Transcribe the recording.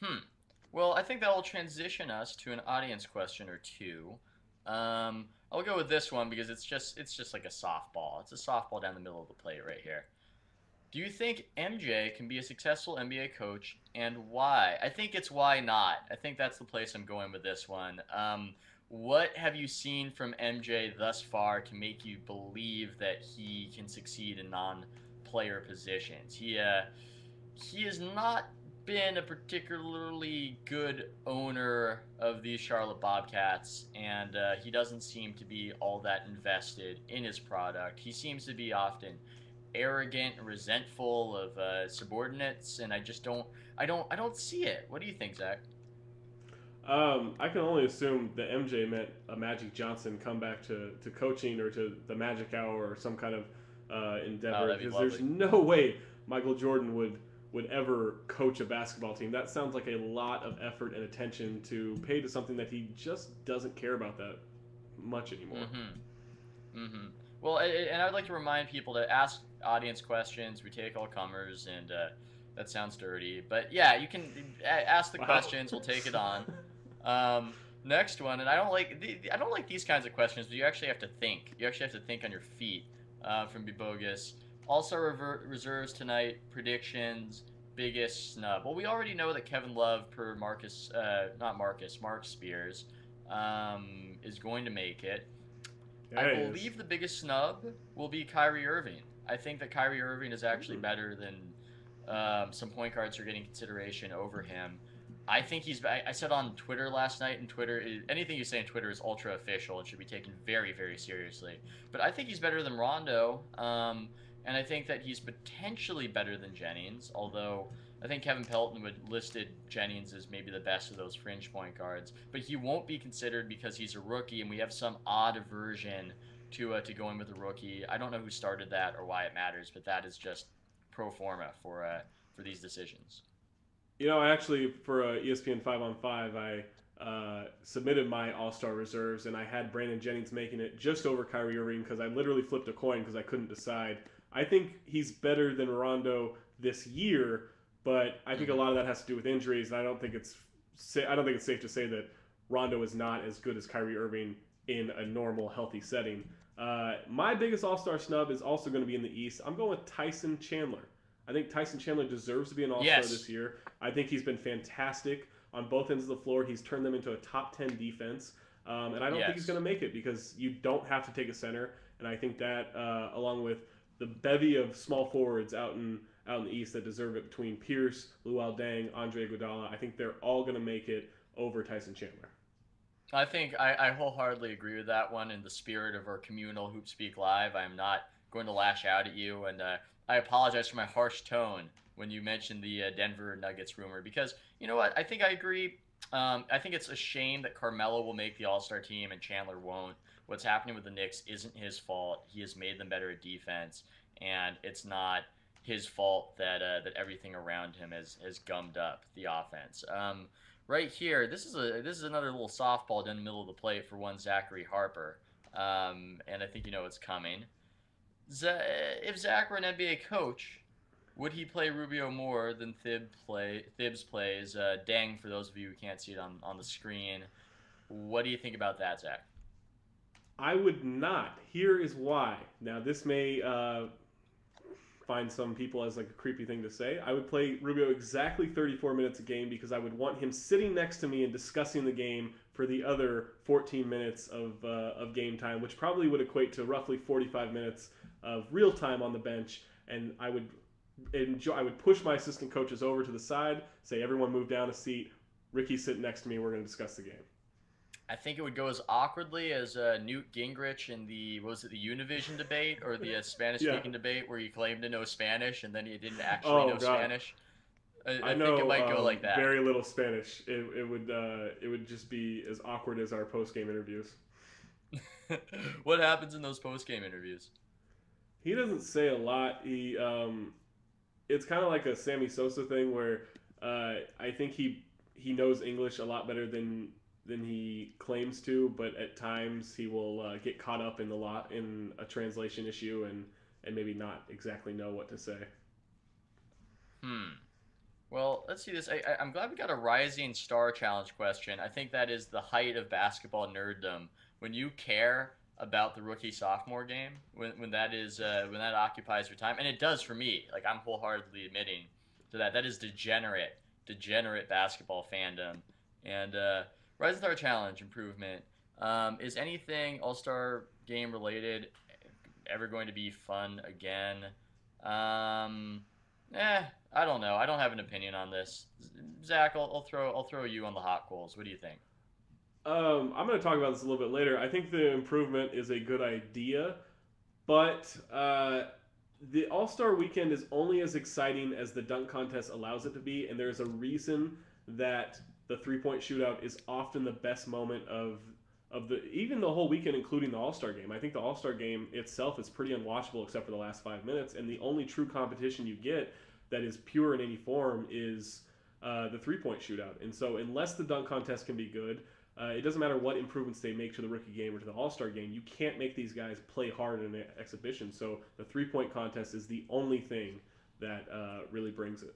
Hmm. Well, I think that will transition us to an audience question or two. I'll go with this one because it's just like a softball. It's a softball down the middle of the plate right here. Do you think MJ can be a successful NBA coach, and why? I think it's why not. I think that's the place I'm going with this one. What have you seen from MJ thus far to make you believe that he can succeed in non-player positions? He has not been a particularly good owner of these Charlotte Bobcats, and he doesn't seem to be all that invested in his product. He seems to be often arrogant and resentful of subordinates, and I don't see it. What do you think, Zach? I can only assume that MJ meant a Magic Johnson comeback to coaching or to the Magic Hour or some kind of Oh, endeavor that'd be because there's lovely. no way Michael Jordan would ever coach a basketball team. That sounds like a lot of effort and attention to pay to something that he just doesn't care about that much anymore. Mm-hmm. Mm-hmm. Well, and I would like to remind people to ask audience questions. We take all comers, and that sounds dirty, but yeah, you can ask the Wow. questions. We'll take it on. Next one, and I don't like these kinds of questions, but you actually have to think. You actually have to think on your feet. From Bogus. Also reserves tonight. Predictions. Biggest snub. Well, we already know that Kevin Love, per Marcus, not Marcus, Mark Spears, is going to make it. I Yeah, he is. believe the biggest snub will be Kyrie Irving. I think that Kyrie Irving is actually better than some point guards are getting consideration over him. I think he's. I said on Twitter last night, and anything you say on Twitter is ultra official and should be taken very, very seriously. But I think he's better than Rondo, and I think that he's potentially better than Jennings. Although I think Kevin Pelton would listed Jennings as maybe the best of those fringe point guards, but he won't be considered because he's a rookie, and we have some odd aversion to going with a rookie. I don't know who started that or why it matters, but that is just pro forma for these decisions. I actually for ESPN 5 on 5, I submitted my All Star reserves, and I had Brandon Jennings making it just over Kyrie Irving because I literally flipped a coin because I couldn't decide. I think he's better than Rondo this year, but I think a Mm-hmm. lot of that has to do with injuries, and I don't think it's safe to say that Rondo is not as good as Kyrie Irving in a normal, healthy setting. My biggest All Star snub is also going to be in the East. I'm going with Tyson Chandler. I think Tyson Chandler deserves to be an All Star Yes. this year. I think he's been fantastic on both ends of the floor. He's turned them into a top 10 defense. And I don't think he's Yes. going to make it because you don't have to take a center. And I think that, along with the bevy of small forwards out in the East that deserve it between Pierce, Luol Deng, Andre Iguodala, I think they're all going to make it over Tyson Chandler. I think I wholeheartedly agree with that one. In the spirit of our communal HoopSpeak Live, I am not going to lash out at you, and I apologize for my harsh tone when you mentioned the Denver Nuggets rumor because you know what? I think I agree. I think it's a shame that Carmelo will make the All Star team and Chandler won't. What's happening with the Knicks isn't his fault. He has made them better at defense, and it's not his fault that everything around him has gummed up the offense. Right here, this is another little softball down the middle of the plate for one Zachary Harper, and I think you know what's coming. If Zach were an NBA coach, would he play Rubio more than Thibs plays? Dang, for those of you who can't see it on the screen, what do you think about that, Zach? I would not. Here is why. Now, this may find some people as like a creepy thing to say. I would play Rubio exactly 34 minutes a game because I would want him sitting next to me and discussing the game for the other 14 minutes of game time, which probably would equate to roughly 45 minutes of real time on the bench. And I would push my assistant coaches over to the side, say everyone move down a seat. Ricky's sitting next to me. We're going to discuss the game. I think it would go as awkwardly as Newt Gingrich in the what was it the Univision debate or the Spanish Yeah. speaking debate where he claimed to know Spanish and then he didn't actually Oh know God. Spanish. I I think it know might go like that. very little Spanish. It would just be as awkward as our post game interviews. What happens in those post game interviews? He doesn't say a lot. It's kind of like a Sammy Sosa thing where I think he knows English a lot better than he claims to, but at times he will get caught up in a translation issue and maybe not exactly know what to say. Hmm. Well, let's see this. I'm glad we got a Rising Star Challenge question. I think that is the height of basketball nerddom. When you care about the rookie sophomore game, when that is when that occupies your time, and it does for me. Like I'm wholeheartedly admitting to that. That is degenerate basketball fandom. And Rising Star Challenge improvement. Is anything All Star game related ever going to be fun again? Um, I don't know. I don't have an opinion on this. Zach, I'll throw you on the hot coals. What do you think? I'm going to talk about this a little bit later. I think the improvement is a good idea, but the All Star Weekend is only as exciting as the dunk contest allows it to be, and there's a reason that the 3-point shootout is often the best moment of the even the whole weekend, including the All Star game. I think the All Star game itself is pretty unwatchable except for the last 5 minutes, and the only true competition you get that is pure in any form is the 3-point shootout. And so, unless the dunk contest can be good, it doesn't matter what improvements they make to the rookie game or to the All-Star game. You can't make these guys play hard in an exhibition. So the 3-point contest is the only thing that really brings it.